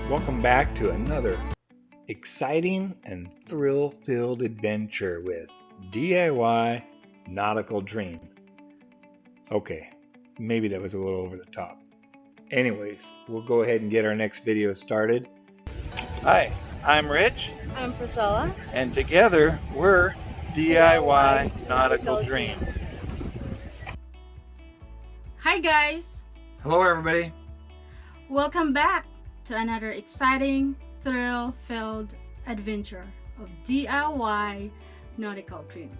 Welcome back to another exciting and thrill-filled adventure with DIY Nautical Dream. Okay, maybe that was a little over the top. Anyways, we'll go ahead and get our next video started. Hi, I'm Rich. I'm Priscilla. And together we're DIY Nautical Dream. Hi guys! Hello everybody. Welcome back to another exciting, thrill-filled adventure of DIY Nautical Dream.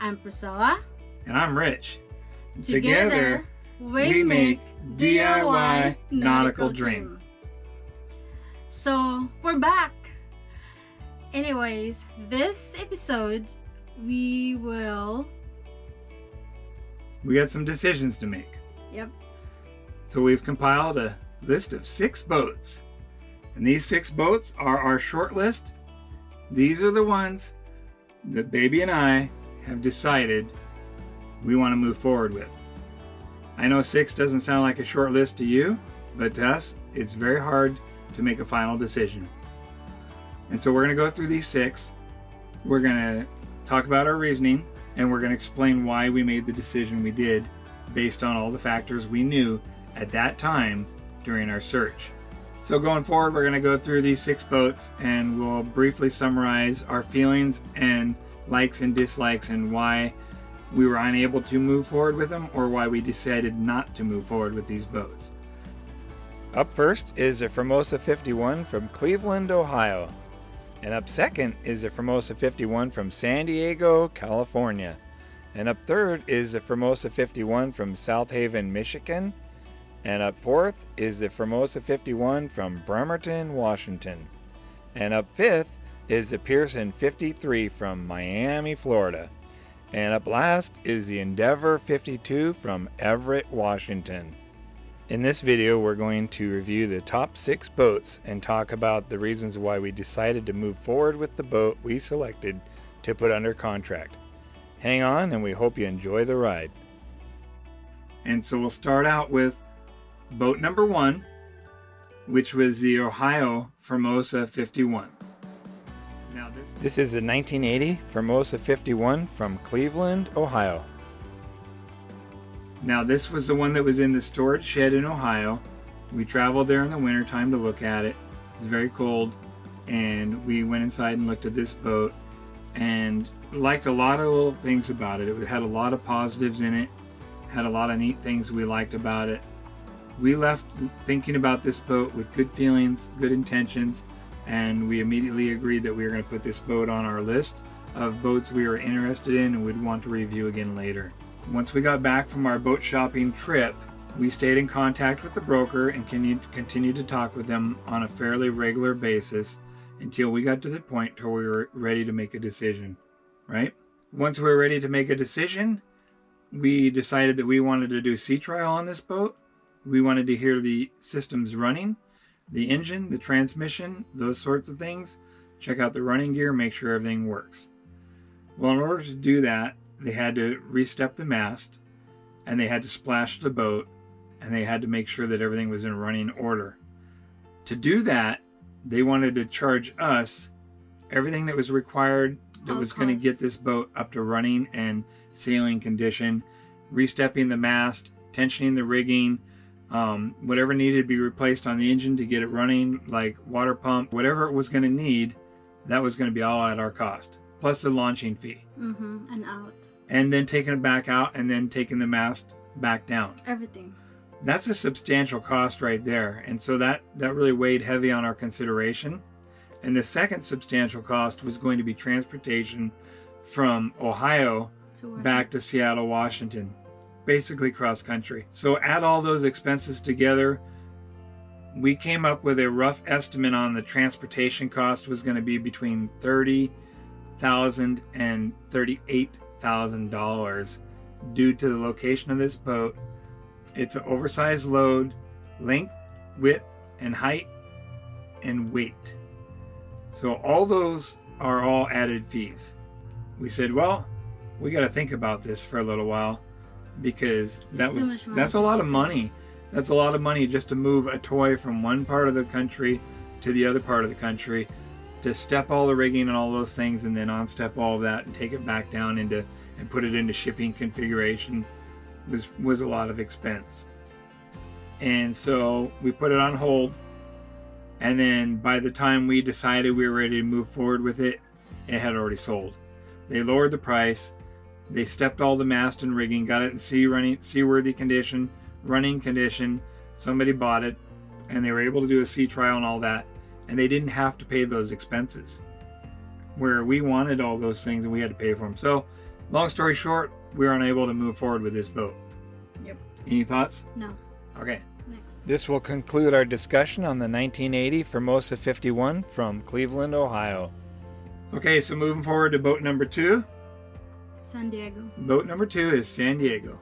I'm Priscilla. And I'm Rich. Together we make DIY Nautical Dream. So we're back. Anyways, this episode we got some decisions to make. Yep. So we've compiled a list of 6 boats. And these 6 boats are our short list. These are the ones that Baby and I have decided we want to move forward with. I know 6 doesn't sound like a short list to you, but to us, it's very hard to make a final decision. And so we're going to go through these 6. We're going to talk about our reasoning, and we're going to explain why we made the decision we did based on all the factors we knew at that time during our search. So going forward, we're going to go through these 6 boats and we'll briefly summarize our feelings and likes and dislikes and why we were unable to move forward with them or why we decided not to move forward with these boats. Up first is the Formosa 51 from Cleveland, Ohio. And up second is the Formosa 51 from San Diego, California. And up third is the Formosa 51 from South Haven, Michigan. And up fourth is the Formosa 51 from Bremerton, Washington. And up fifth is the Pearson 53 from Miami, Florida. And up last is the Endeavour 52 from Everett, Washington. In this video, we're going to review the top 6 boats and talk about the reasons why we decided to move forward with the boat we selected to put under contract. Hang on, and we hope you enjoy the ride. And so we'll start out with boat number 1, which was the Ohio Formosa 51. Now this is the 1980 Formosa 51 from Cleveland, Ohio. Now this was the one that was in the storage shed in Ohio. We traveled there in the wintertime to look at it. It was very cold, and we went inside and looked at this boat and liked a lot of little things about it. It had a lot of positives in it, had a lot of neat things we liked about it. We left thinking about this boat with good feelings, good intentions, and we immediately agreed that we were going to put this boat on our list of boats we were interested in and would want to review again later. Once we got back from our boat shopping trip, we stayed in contact with the broker and continued to talk with them on a fairly regular basis until we got to the point where we were ready to make a decision, right? Once we were ready to make a decision, we decided that we wanted to do sea trial on this boat. We wanted to hear the systems running, the engine, the transmission, those sorts of things. Check out the running gear, make sure everything works. Well, in order to do that, they had to re-step the mast, and they had to splash the boat, and they had to make sure that everything was in running order. To do that, they wanted to charge us everything that was required that was going to get this boat up to running and sailing condition, re-stepping the mast, tensioning the rigging, whatever needed to be replaced on the engine to get it running, like water pump, whatever it was going to need, that was going to be all at our cost, plus the launching fee. And out. And then taking it back out and then taking the mast back down. Everything. That's a substantial cost right there. And so that really weighed heavy on our consideration. And the second substantial cost was going to be transportation from Ohio back to Seattle, Washington. Basically cross country. So add all those expenses together, we came up with a rough estimate on the transportation cost was going to be between $30,000 and $38,000 due to the location of this boat. It's an oversized load, length, width, and height, and weight. So all those are all added fees. We said, well, we got to think about this for a little while, because that's a lot of money That's a lot of money just to move a toy from one part of the country to the other part of the country, to step all the rigging and all those things, and then on-step all of that and take it back down into and put it into shipping configuration was a lot of expense. And so we put it on hold, and then by the time we decided we were ready to move forward with it, it had already sold. They lowered the price, they stepped all the mast and rigging, got it in seaworthy condition, running condition. Somebody bought it, and they were able to do a sea trial and all that, and they didn't have to pay those expenses, where we wanted all those things and we had to pay for them. So long story short, we were unable to move forward with this boat. Yep. Any thoughts? No. Okay. Next. This will conclude our discussion on the 1980 Formosa 51 from Cleveland, Ohio. Okay, so moving forward to boat number 2. San Diego. Boat number 2 is San Diego.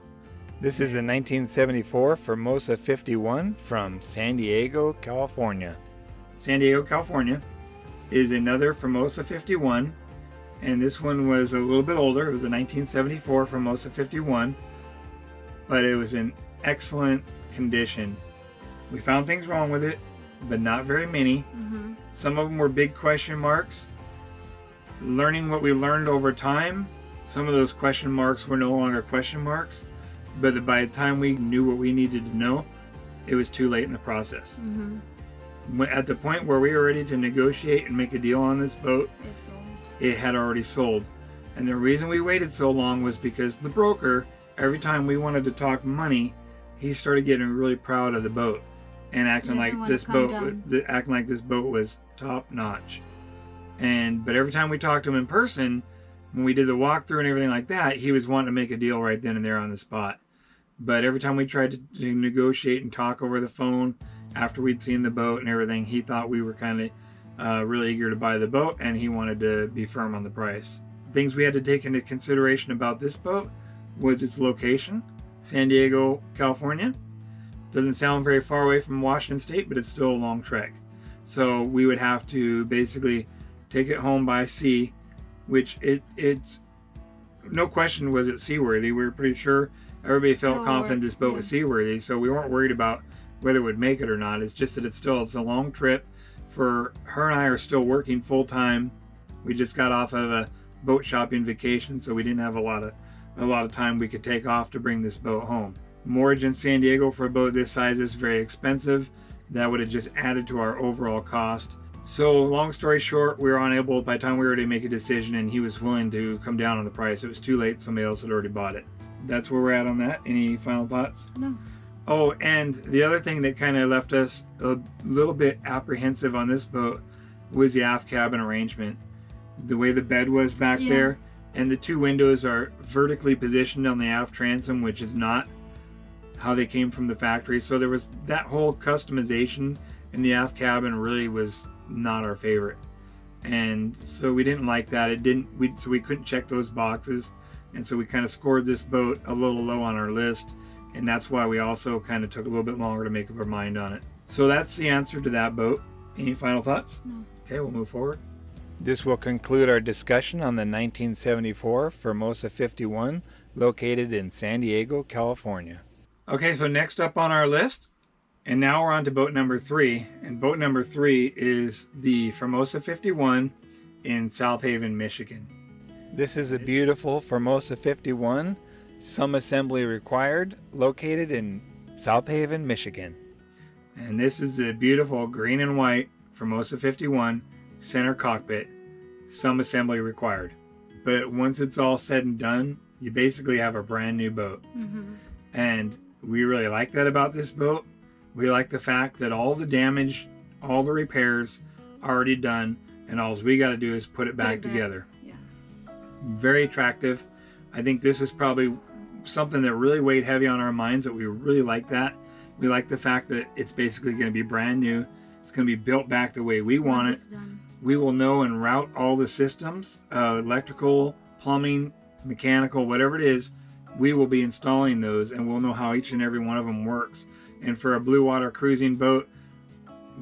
This is a 1974 Formosa 51 from San Diego, California. San Diego, California is another Formosa 51, and this one was a little bit older. It was a 1974 Formosa 51, but it was in excellent condition. We found things wrong with it, but not very many. Mm-hmm. Some of them were big question marks. Learning what we learned over time, some of those question marks were no longer question marks, but by the time we knew what we needed to know, it was too late in the process. Mm-hmm. At the point where we were ready to negotiate and make a deal on this boat, it had already sold. And the reason we waited so long was because the broker, every time we wanted to talk money, he started getting really proud of the boat and acting like this boat was top notch. But every time we talked to him in person, when we did the walkthrough and everything like that, he was wanting to make a deal right then and there on the spot. But every time we tried to negotiate and talk over the phone after we'd seen the boat and everything, he thought we were kind of really eager to buy the boat, and he wanted to be firm on the price. Things we had to take into consideration about this boat was its location. San Diego, California. Doesn't sound very far away from Washington State, but it's still a long trek. So we would have to basically take it home by sea, which it's no question was it seaworthy. We were pretty sure, everybody felt confident this boat was seaworthy, so we weren't worried about whether it would make it or not. It's just that it's a long trip. For her and I are still working full time. We just got off of a boat shopping vacation, so we didn't have a lot of time we could take off to bring this boat home. Mortgage in San Diego for a boat this size is very expensive. That would have just added to our overall cost. So long story short, we were unable, by the time we were ready to make a decision and he was willing to come down on the price, it was too late. Somebody else had already bought it. That's where we're at on that. Any final thoughts? No. Oh, and the other thing that kind of left us a little bit apprehensive on this boat was the aft cabin arrangement. The way the bed was back there, and the two windows are vertically positioned on the aft transom, which is not how they came from the factory. So there was that whole customization in the aft cabin really was not our favorite. And so we didn't like that. So we couldn't check those boxes. And so we kind of scored this boat a little low on our list. And that's why we also kind of took a little bit longer to make up our mind on it. So that's the answer to that boat. Any final thoughts? No. Okay, we'll move forward. This will conclude our discussion on the 1974 Formosa 51 located in San Diego, California. Okay, so next up on our list, and now we're on to boat number 3. And boat number 3 is the Formosa 51 in South Haven, Michigan. This is a beautiful Formosa 51, some assembly required, located in South Haven, Michigan. And this is the beautiful green and white Formosa 51 center cockpit, some assembly required. But once it's all said and done, you basically have a brand new boat. Mm-hmm. And we really like that about this boat. We like the fact that all the damage, all the repairs are already done, and all we got to do is put it back together. Yeah. Very attractive. I think this is probably something that really weighed heavy on our minds, that we really like that. We like the fact that it's basically going to be brand new. It's going to be built back the way we want it. We will know and route all the systems, electrical, plumbing, mechanical, whatever it is. We will be installing those, and we'll know how each and every one of them works. And for a blue water cruising boat,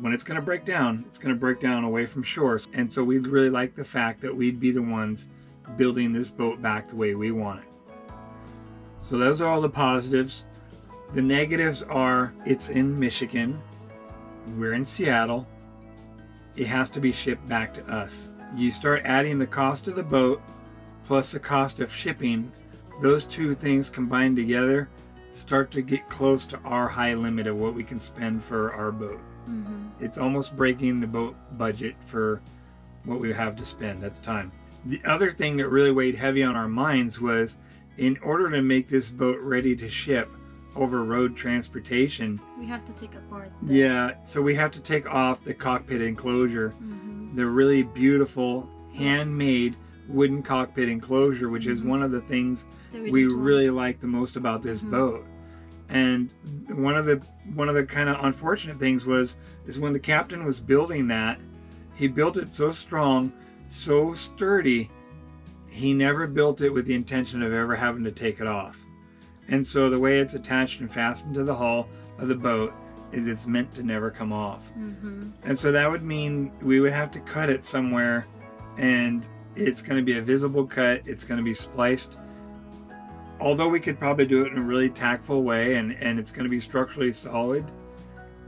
when it's going to break down, it's going to break down away from shore. And so we'd really like the fact that we'd be the ones building this boat back the way we want it. So those are all the positives. The negatives are it's in Michigan, we're in Seattle, it has to be shipped back to us. You start adding the cost of the boat plus the cost of shipping, those two things combined together start to get close to our high limit of what we can spend for our boat. It's almost breaking the boat budget for what we have to spend at the time. The other thing that really weighed heavy on our minds was, in order to make this boat ready to ship over road transportation, We have to take apart. so we have to take off the cockpit enclosure, the really beautiful handmade wooden cockpit enclosure, which is one of the things we really like the most about this boat. And one of the kind of unfortunate things is when the captain was building that, he built it so strong, so sturdy, he never built it with the intention of ever having to take it off. And so the way it's attached and fastened to the hull of the boat is it's meant to never come off. And so that would mean we would have to cut it somewhere, and it's going to be a visible cut. It's going to be spliced. Although we could probably do it in a really tactful way, and it's going to be structurally solid,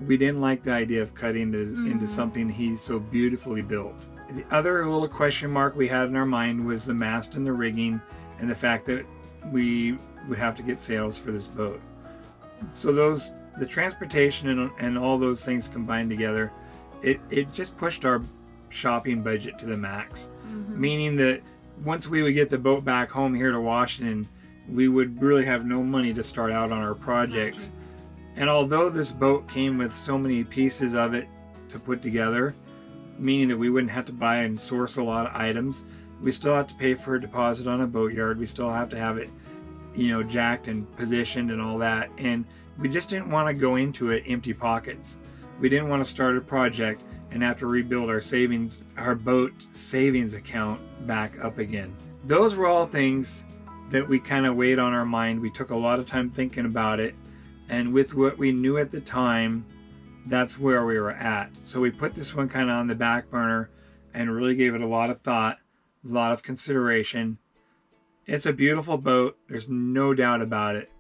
we didn't like the idea of cutting it into something he so beautifully built. The other little question mark we had in our mind was the mast and the rigging, and the fact that we would have to get sails for this boat. So the transportation and all those things combined together, it just pushed our shopping budget to the max. Meaning that once we would get the boat back home here to Washington, we would really have no money to start out on our projects. And although this boat came with so many pieces of it to put together, meaning that we wouldn't have to buy and source a lot of items, we still have to pay for a deposit on a boatyard. We still have to have it, jacked and positioned and all that. And we just didn't want to go into it empty pockets. We didn't want to start a project and have to rebuild our boat savings account back up again. Those were all things that we kind of weighed on our mind. We took a lot of time thinking about it, and with what we knew at the time, that's where we were at. So we put this one kind of on the back burner and really gave it a lot of thought, a lot of consideration. It's a beautiful boat, there's no doubt about it,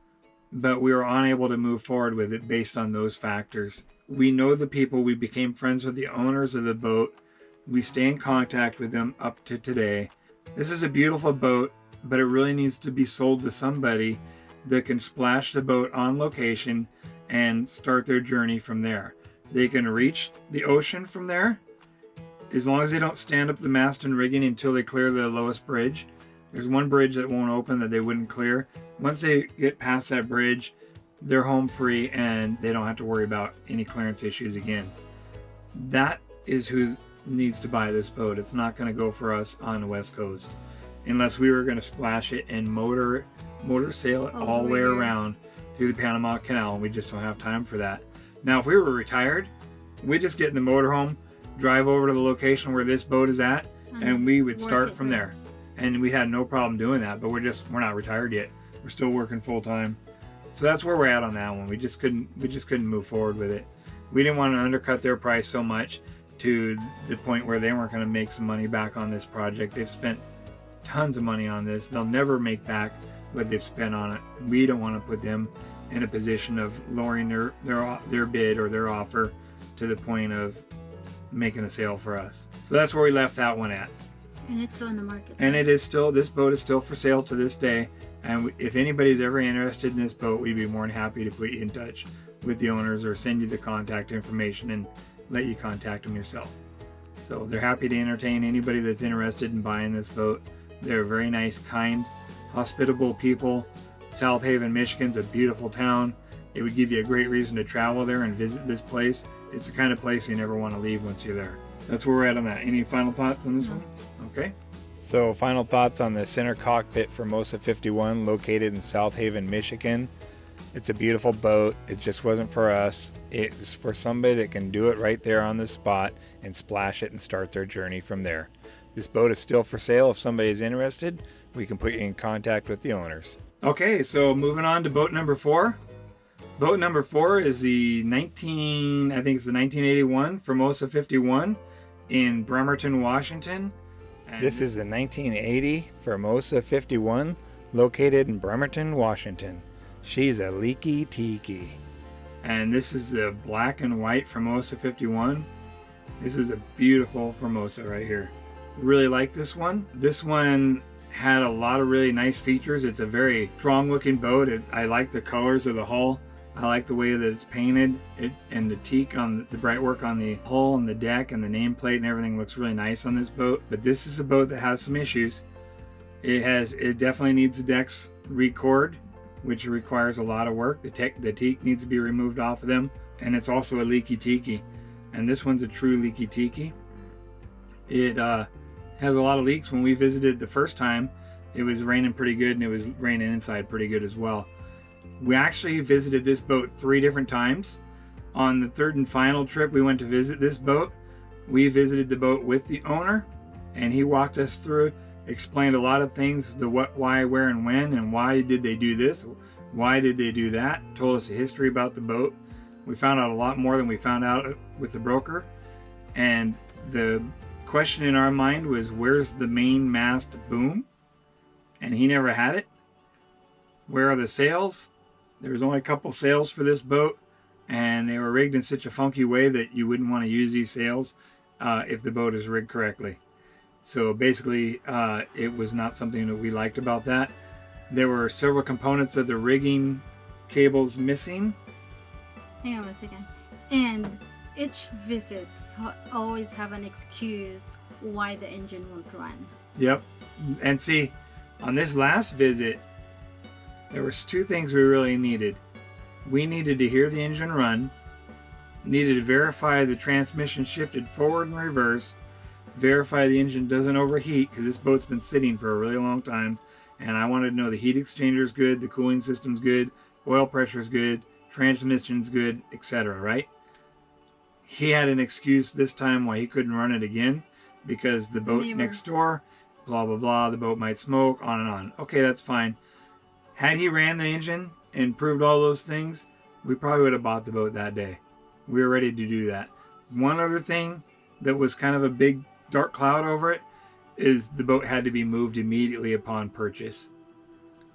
but we were unable to move forward with it based on those factors. We know the people, we became friends with the owners of the boat, we stay in contact with them up to today. This is a beautiful boat, but it really needs to be sold to somebody that can splash the boat on location and start their journey from there. They can reach the ocean from there, as long as they don't stand up the mast and rigging until they clear the lowest bridge. There's one bridge that won't open that they wouldn't clear. Once they get past that bridge, they're home free and they don't have to worry about any clearance issues again. That is who needs to buy this boat. It's not going to go for us on the West Coast unless we were going to splash it and motor sail it all the way around through the Panama Canal. We just don't have time for that. Now, if we were retired, we'd just get in the motorhome, drive over to the location where this boat is at, and we would start from there. And we had no problem doing that, but we're not retired yet. We're still working full time. So that's where we're at on that one. We just couldn't move forward with it. We didn't want to undercut their price so much to the point where they weren't going to make some money back on this project. They've spent tons of money on this. They'll never make back what they've spent on it. We don't want to put them in a position of lowering their bid or their offer to the point of making a sale for us. So that's where we left that one at. And it's still in the market. And this boat is still for sale to this day. And if anybody's ever interested in this boat, we'd be more than happy to put you in touch with the owners or send you the contact information and let you contact them yourself. So they're happy to entertain anybody that's interested in buying this boat. They're very nice, kind, hospitable people. South Haven, Michigan's a beautiful town. It would give you a great reason to travel there and visit this place. It's the kind of place you never want to leave once you're there. That's where we're at on that. Any final thoughts on this one? Okay. So final thoughts on the center cockpit Formosa 51 located in South Haven, Michigan. It's a beautiful boat. It just wasn't for us. It's for somebody that can do it right there on the spot and splash it and start their journey from there. This boat is still for sale. If somebody's interested, we can put you in contact with the owners. Okay, so moving on to boat number 4. Boat number 4 is the 1981 Formosa 51 in Bremerton, Washington. This is a 1980 Formosa 51 located in Bremerton, Washington. She's a leaky tiki. And this is the black and white Formosa 51. This is a beautiful Formosa right here. Really like this one. This one had a lot of really nice features. It's a very strong looking boat. I like the colors of the hull. I like the way that it's painted. And the teak on the bright work on the hull and the deck and the nameplate and everything looks really nice on this boat. But this is a boat that has some issues. It definitely needs the decks record, which requires a lot of work. The teak needs to be removed off of them, and it's also a leaky tiki. And this one's a true leaky tiki. It has a lot of leaks. When we visited the first time, it was raining pretty good, and it was raining inside pretty good as well. We actually visited this boat 3 different times. On the third and final trip we went to visit this boat, we visited the boat with the owner, and he walked us through, explained a lot of things, the what, why, where, and when, and why did they do this, why did they do that, told us a history about the boat. We found out a lot more than we found out with the broker, and the question in our mind was, where's the main mast boom? And he never had it. Where are the sails? There was only a couple sails for this boat, and they were rigged in such a funky way that you wouldn't want to use these sails if the boat is rigged correctly. So basically, it was not something that we liked about that. There were several components of the rigging cables missing. Hang on a second. And each visit always have an excuse why the engine won't run. Yep. And see, on this last visit, there was 2 things we really needed. We needed to hear the engine run, needed to verify the transmission shifted forward and reverse, verify the engine doesn't overheat, because this boat's been sitting for a really long time, and I wanted to know the heat exchanger is good, the cooling system's good, oil pressure is good, transmission's good, etc. Right? He had an excuse this time why he couldn't run it again, because the boat next door, blah blah blah, the boat might smoke, on and on. Okay, that's fine. Had he ran the engine and proved all those things, we probably would have bought the boat that day. We were ready to do that. One other thing that was kind of a big dark cloud over it is the boat had to be moved immediately upon purchase.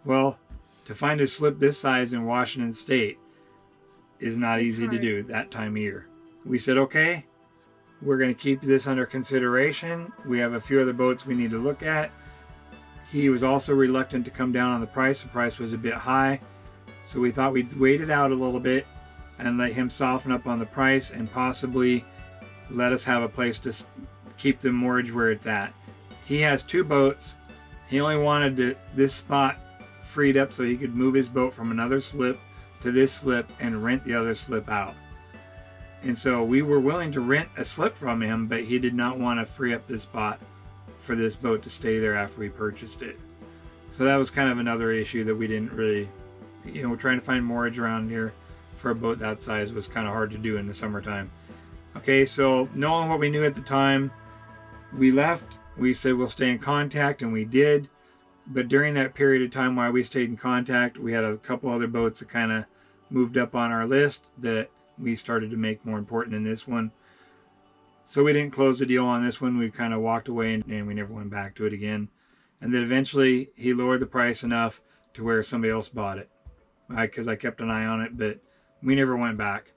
Well, to find a slip this size in Washington State is not easy to do that time of year. We said, okay, we're going to keep this under consideration. We have a few other boats we need to look at. He was also reluctant to come down on the price. The price was a bit high. So we thought we'd wait it out a little bit and let him soften up on the price and possibly let us have a place to keep the moorage where it's at. He has 2 boats. He only wanted this spot freed up so he could move his boat from another slip to this slip and rent the other slip out. And so we were willing to rent a slip from him, but he did not want to free up this spot for this boat to stay there after we purchased it. So that was kind of another issue that we didn't really, we're trying to find moorage around here for a boat that size was kind of hard to do in the summertime. Okay, so knowing what we knew at the time, we left. We said we'll stay in contact, and we did. But during that period of time while we stayed in contact, we had a couple other boats that kind of moved up on our list that we started to make more important than this one. So we didn't close the deal on this one. We kind of walked away and we never went back to it again. And then eventually he lowered the price enough to where somebody else bought it. Because I kept an eye on it, but we never went back.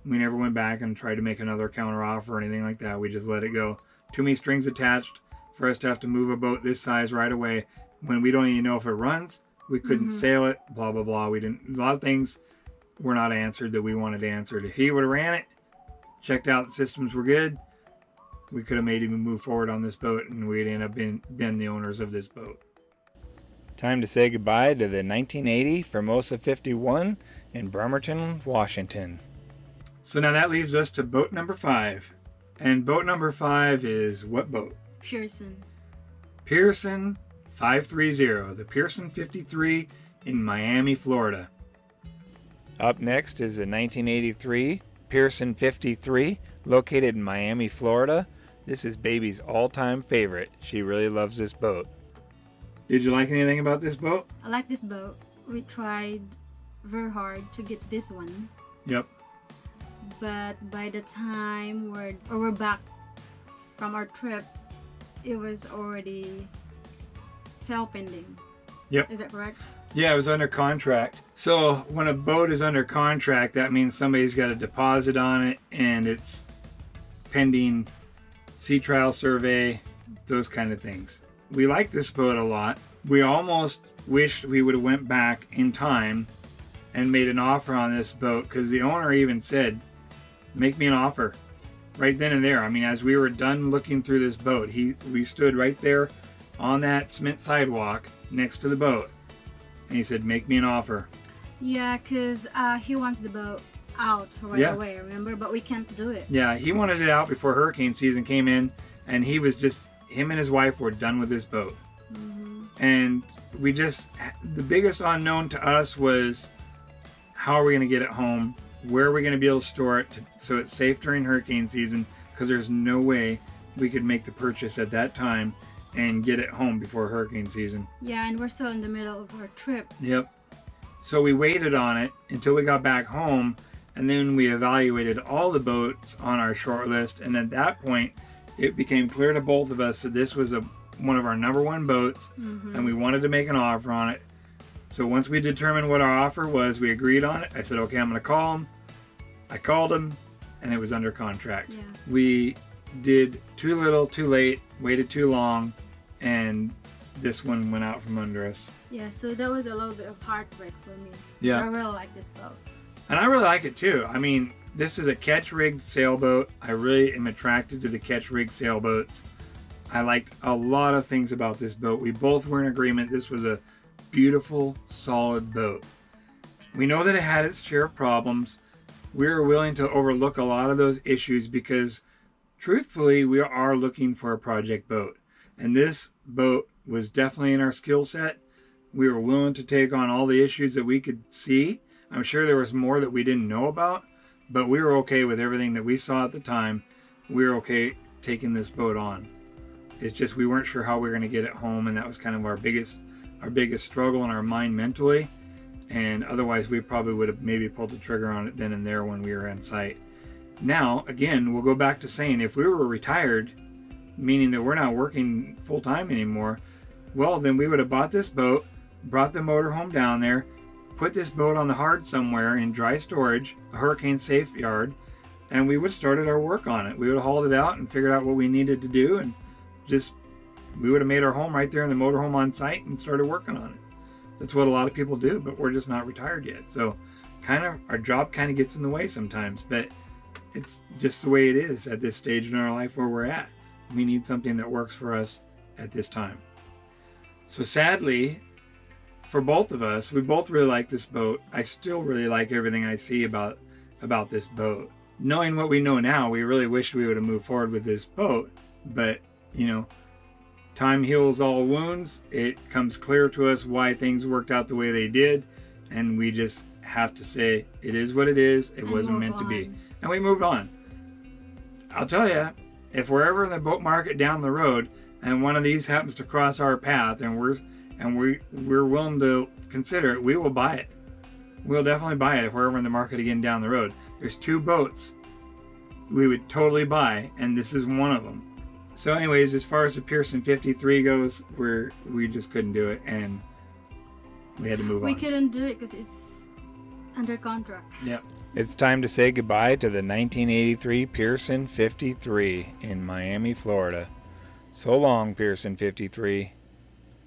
We never went back and tried to make another counter offer or anything like that. We just let it go. Too many strings attached for us to have to move a boat this size right away when we don't even know if it runs. We couldn't sail it, blah, blah, blah. A lot of things were not answered that we wanted answered. If he would have ran it, checked out the systems were good, we could have made him move forward on this boat, and we'd end up being the owners of this boat. Time to say goodbye to the 1980 Formosa 51 in Bremerton, Washington. So now that leaves us to boat number 5. And boat number 5 is what boat? Pearson. Pearson 530, the Pearson 53 in Miami, Florida. Up next is the 1983 Pearson 53, located in Miami, Florida. This is Baby's all-time favorite. She really loves this boat. Did you like anything about this boat? I like this boat. We tried very hard to get this one. Yep. But by the time we're back from our trip, it was already sale pending. Yep. Is that correct? Yeah, it was under contract. So when a boat is under contract, that means somebody's got a deposit on it and it's pending sea trial survey, those kind of things. We like this boat a lot. We almost wished we would have went back in time and made an offer on this boat, because the owner even said, make me an offer right then and there. I mean, as we were done looking through this boat, we stood right there on that cement sidewalk next to the boat, and he said, make me an offer. Yeah, because he wants the boat out right away, remember? But we can't do it. Yeah, he wanted it out before hurricane season came in, and he was just, him and his wife were done with this boat. And we just, the biggest unknown to us was, how are we going to get it home? Where are we going to be able to store it so it's safe during hurricane season? Because there's no way we could make the purchase at that time and get it home before hurricane season. Yeah, and we're still in the middle of our trip. Yep. So we waited on it until we got back home, and then we evaluated all the boats on our short list, and at that point it became clear to both of us that this was one of our number one boats, and we wanted to make an offer on it. So once we determined what our offer was, we agreed on it. I said, okay, I'm going to call him. I called him, and it was under contract. Yeah. We did too little, too late, waited too long, and this one went out from under us. Yeah, so that was a little bit of heartbreak for me. Yeah. I really like this boat. And I really like it too. I mean, this is a catch-rigged sailboat. I really am attracted to the catch-rigged sailboats. I liked a lot of things about this boat. We both were in agreement this was a beautiful, solid boat. We know that it had its share of problems. We were willing to overlook a lot of those issues because, truthfully, we are looking for a project boat. And this boat was definitely in our skill set. We were willing to take on all the issues that we could see. I'm sure there was more that we didn't know about, but we were okay with everything that we saw at the time. We were okay taking this boat on. It's just we weren't sure how we were going to get it home, and that was kind of our biggest struggle in our mind mentally. And otherwise, we probably would have maybe pulled the trigger on it then and there when we were on site. Now, again, we'll go back to saying if we were retired, meaning that we're not working full-time anymore, well, then we would have bought this boat, brought the motorhome down there, put this boat on the hard somewhere in dry storage, a hurricane-safe yard, and we would have started our work on it. We would have hauled it out and figured out what we needed to do, and we would have made our home right there in the motorhome on site and started working on it. That's what a lot of people do, but we're just not retired yet. So our job kind of gets in the way sometimes, but it's just the way it is at this stage in our life where we're at. We need something that works for us at this time. So sadly, for both of us, we both really like this boat. I still really like everything I see about this boat. Knowing what we know now, we really wish we would have moved forward with this boat, but time heals all wounds. It comes clear to us why things worked out the way they did, and we just have to say it is what it is. It wasn't meant to be, and we moved on. I'll tell you, if we're ever in the boat market down the road and one of these happens to cross our path and we're willing to consider it, we will buy it. We'll definitely buy it if we're ever in the market again down the road. There's two boats we would totally buy, and this is one of them. So anyways, as far as the Pearson 53 goes, we just couldn't do it, and we had to move on. We couldn't do it because it's under contract. Yep. It's time to say goodbye to the 1983 Pearson 53 in Miami, Florida. So long, Pearson 53.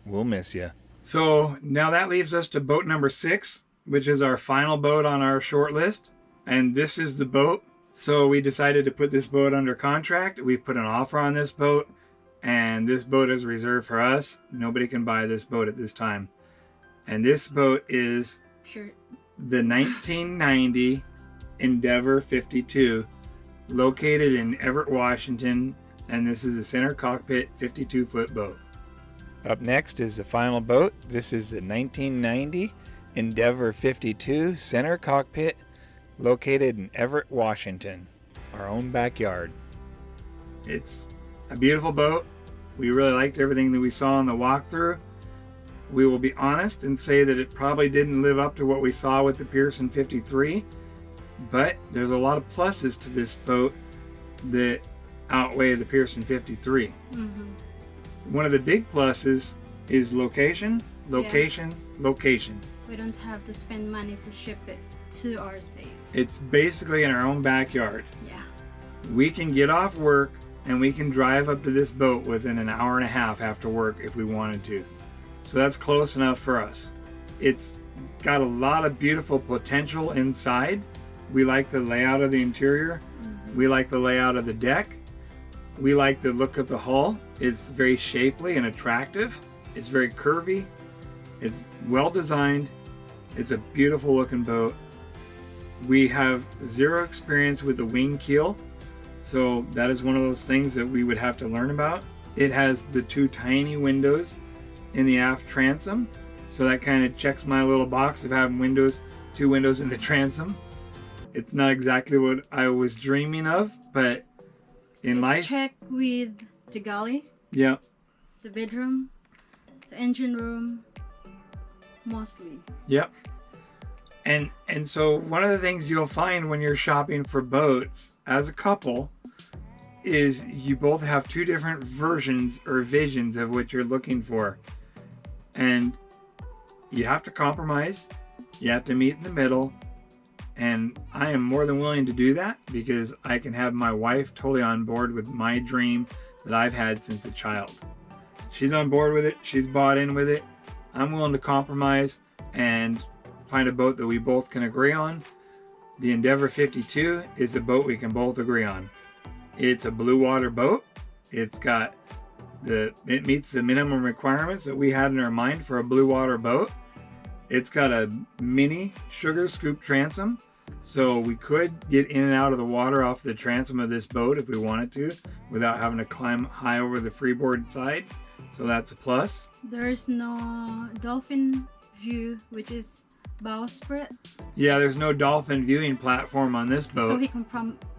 We'll miss you. So now that leaves us to boat number 6, which is our final boat on our short list. And this is the boat. So we decided to put this boat under contract. We've put an offer on this boat, and this boat is reserved for us. Nobody can buy this boat at this time. And this boat is the 1990 Endeavour 52, located in Everett, Washington, and this is a center cockpit 52-foot boat. Up next is the final boat. This is the 1990 Endeavour 52 center cockpit, located in Everett, Washington, our own backyard. It's a beautiful boat. We really liked everything that we saw on the walkthrough. We will be honest and say that it probably didn't live up to what we saw with the Pearson 53, but there's a lot of pluses to this boat that outweigh the Pearson 53. One of the big pluses is location, location, location. We don't have to spend money to ship it to our state. It's basically in our own backyard. Yeah. We can get off work and we can drive up to this boat within an hour and a half after work if we wanted to. So that's close enough for us. It's got a lot of beautiful potential inside. We like the layout of the interior. We like the layout of the deck. We like the look of the hull. It's very shapely and attractive. It's very curvy. It's well designed. It's a beautiful looking boat. We have zero experience with the wing keel, so that is one of those things that we would have to learn about. It has the two tiny windows in the aft transom, so that kind of checks my little box of having two windows in the transom. It's not exactly what I was dreaming of, but in life, check with the galley, yeah, the bedroom, the engine room, mostly. Yep. And so one of the things you'll find when you're shopping for boats as a couple is you both have two different versions or visions of what you're looking for. And you have to compromise. You have to meet in the middle. And I am more than willing to do that because I can have my wife totally on board with my dream that I've had since a child. She's on board with it. She's bought in with it. I'm willing to compromise and find a boat that we both can agree on. The Endeavour 52 is a boat we can both agree on. It's a blue water boat. It meets the minimum requirements that we had in our mind for a blue water boat. It's got a mini sugar scoop transom, so we could get in and out of the water off the transom of this boat if we wanted to without having to climb high over the freeboard side. So that's a plus. There's no dolphin view, which is bowsprit. Yeah, there's no dolphin viewing platform on this boat. So he can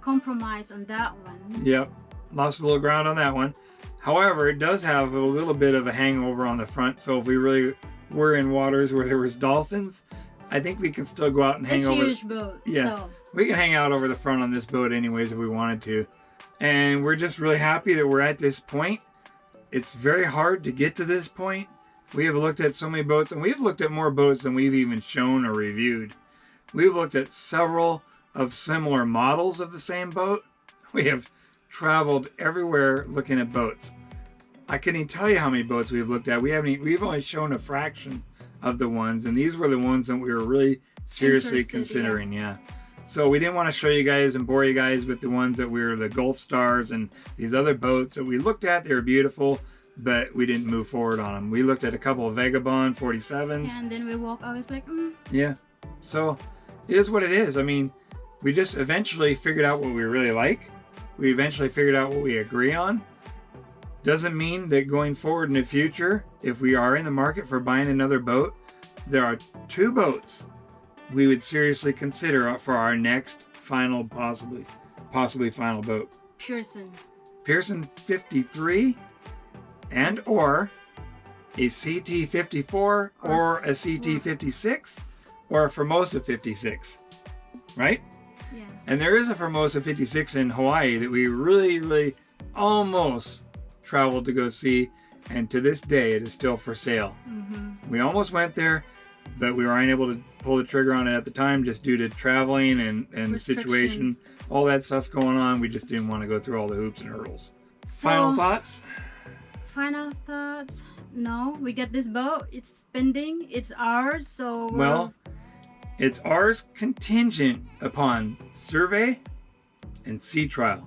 compromise on that one. Yep, lost a little ground on that one. However, it does have a little bit of a hangover on the front, so if we really were in waters where there was dolphins, I think we can still go out and hang over. It's a huge boat. Yeah, so we can hang out over the front on this boat anyways if we wanted to. And we're just really happy that we're at this point. It's very hard to get to this point. We have looked at so many boats, and we've looked at more boats than we've even shown or reviewed. We've looked at several of similar models of the same boat. We have traveled everywhere looking at boats. I couldn't even tell you how many boats we've looked at. We've only shown a fraction of the ones, and these were the ones that we were really seriously considering. Yeah. So we didn't want to show you guys and bore you guys with the ones that were the Gulf Stars and these other boats that we looked at. They were beautiful, but we didn't move forward on them. We looked at a couple of Vagabond 47s. And then we walk, I was like, Yeah. So it is what it is. I mean, we just eventually figured out what we really like. We eventually figured out what we agree on. Doesn't mean that going forward in the future, if we are in the market for buying another boat, there are two boats we would seriously consider for our next final, possibly final boat. Pearson 53 and or a CT 54 or a CT 56 or a Formosa 56, right? Yeah. And there is a Formosa 56 in Hawaii that we really almost traveled to go see, and to this day it is still for sale. We almost went there, but we were unable to pull the trigger on it at the time just due to traveling and the situation, all that stuff going on. We just didn't want to go through all the hoops and hurdles. So, Final thoughts? Final thoughts? No, we get this boat. It's pending. It's ours. So well, it's ours contingent upon survey and sea trial.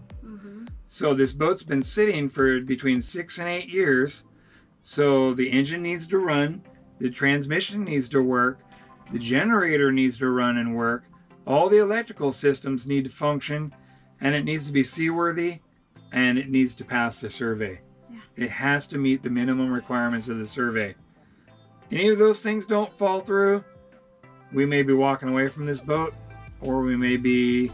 So this boat's been sitting for between 6 and 8 years. So the engine needs to run, the transmission needs to work, the generator needs to run and work, all the electrical systems need to function, and it needs to be seaworthy, and it needs to pass the survey. It has to meet the minimum requirements of the survey. Any of those things don't fall through, we may be walking away from this boat, or we may be,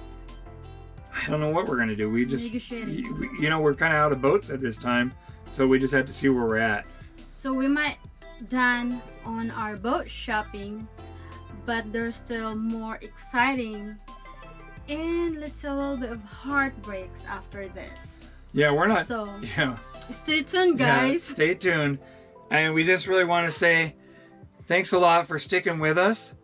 I don't know what we're going to do. We just, we're kind of out of boats at this time, so we just have to see where we're at. So we might done on our boat shopping, but there's still more exciting and let's say a little bit of heartbreaks after this. Yeah, we're not. So yeah. Stay tuned, guys. Yeah, stay tuned. And we just really want to say thanks a lot for sticking with us.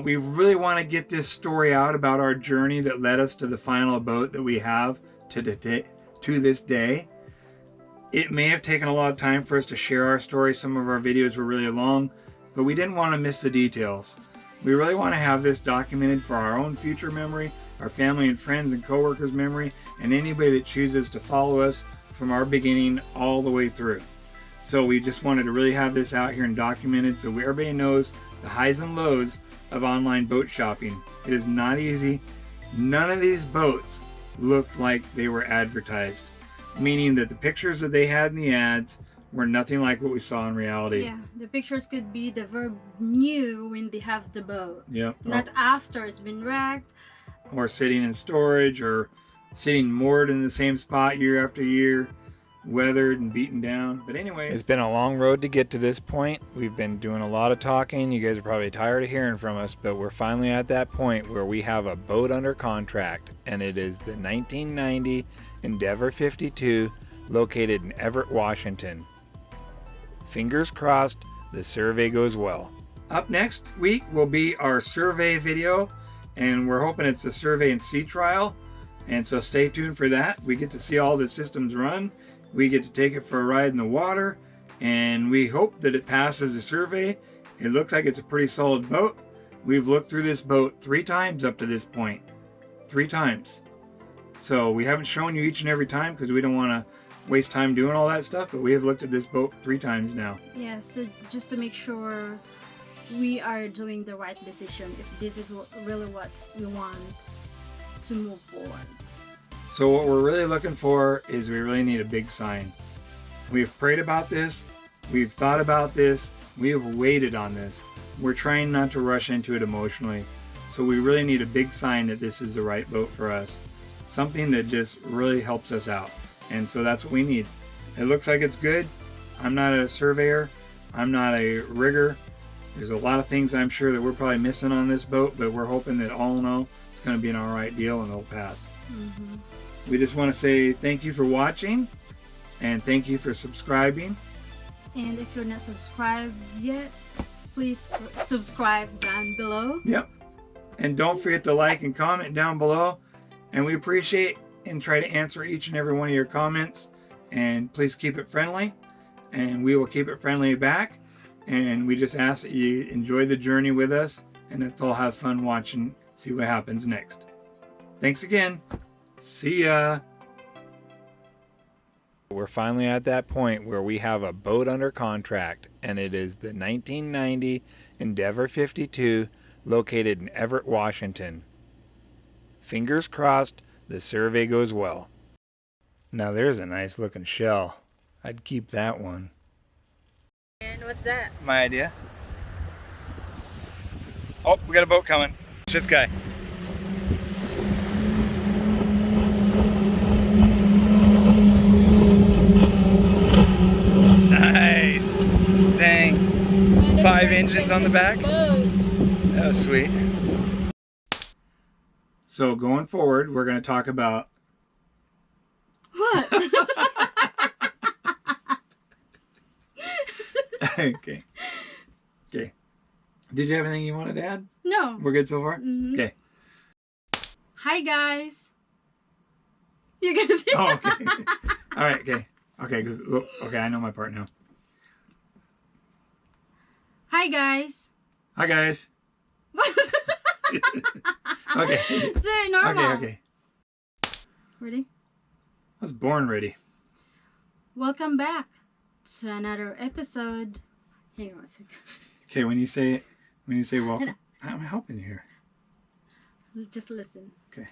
We really want to get this story out about our journey that led us to the final boat that we have to this day. It may have taken a lot of time for us to share our story. Some of our videos were really long, but we didn't want to miss the details. We really want to have this documented for our own future memory, our family and friends and coworkers' memory, and anybody that chooses to follow us from our beginning all the way through. So we just wanted to really have this out here and documented so everybody knows the highs and lows of online boat shopping. It is not easy. None of these boats looked like they were advertised, meaning that the pictures that they had in the ads were nothing like what we saw in reality. Yeah, the pictures could be the verb new when they have the boat. Yeah. Not after it's been wrecked. Or sitting in storage, or sitting moored in the same spot year after year, weathered and beaten down. But anyway, it's been a long road to get to this point. We've been doing a lot of talking. You guys are probably tired of hearing from us, but we're finally at that point where we have a boat under contract, and it is the 1990 Endeavour 52 located in Everett, Washington. Fingers crossed the survey goes well. Up next week will be our survey video, and we're hoping it's a survey and sea trial, and so stay tuned for that. We get to see all the systems run. We get to take it for a ride in the water, and we hope that it passes the survey. It looks like it's a pretty solid boat. We've looked through this boat 3 times up to this point. 3 times. So we haven't shown you each and every time because we don't want to waste time doing all that stuff, but we have looked at this boat 3 times now. Yeah, so just to make sure we are doing the right decision, if this is really what we want to move forward. So what we're really looking for is we really need a big sign. We've prayed about this. We've thought about this. We have waited on this. We're trying not to rush into it emotionally. So we really need a big sign that this is the right boat for us. Something that just really helps us out. And so that's what we need. It looks like it's good. I'm not a surveyor. I'm not a rigger. There's a lot of things I'm sure that we're probably missing on this boat, but we're hoping that all in all, it's going to be an all right deal and it'll pass. Mm-hmm. We just want to say thank you for watching, and thank you for subscribing. And if you're not subscribed yet, please subscribe down below. Yep. And don't forget to like and comment down below. And we appreciate and try to answer each and every one of your comments. And please keep it friendly. And we will keep it friendly back. And we just ask that you enjoy the journey with us. And let's all have fun watching, see what happens next. Thanks again. See ya. We're finally at that point where we have a boat under contract, and it is the 1990 Endeavour 52 located in Everett, Washington. Fingers crossed the survey goes well. Now there's a nice looking shell. I'd keep that one. And what's that? My idea. Oh, we got a boat coming. It's this guy. Nice. Dang. 5 engines on the back. That was sweet. So going forward, we're going to talk about... What? Okay. Okay. Did you have anything you wanted to add? No. We're good so far? Mm-hmm. Okay. Hi guys. You guys. Oh, okay. All right. Okay. Okay. Good. Okay. I know my part now. Hi guys. Hi guys. Okay. It's very normal. Okay. Okay. Ready? I was born ready. Welcome back to another episode. Hang on a second. Okay. When you say welcome, I'm helping you here. Just listen. Okay.